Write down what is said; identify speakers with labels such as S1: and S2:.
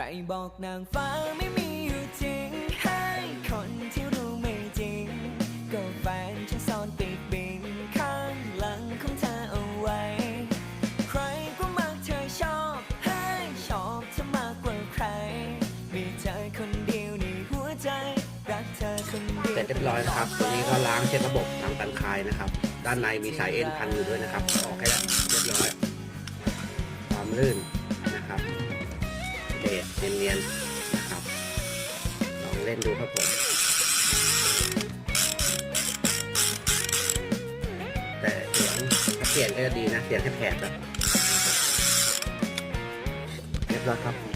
S1: รบอกนางฟ้าไม่มีอยู่จริงให้คนที่รู้ไม่จริงก็แฟนฉันซ่อนติดบินข้างหลังของเธอเอาไว้ใครก็มักเธอชอบให้ชอบเธอมากกว่าใครมีเธอคนเดียวในหัวใจรักเธอคนเดียว
S2: เสร็จเรียบร้อยนะครับตัวนี้ก็ล้างเช็ดระบบล้างกันคายนะครับด้านในมีสายเอ็นพันอยู่ด้วยนะครับออกให้แล้วเรียบร้อยความลื่นนะครับเบสเนียนๆนะครับลองเล่นดูครับผมแต่เสียงถ้าเปลี่ยนก็จะดีนะเสียงแผบๆแบบเรียบร้อยครับ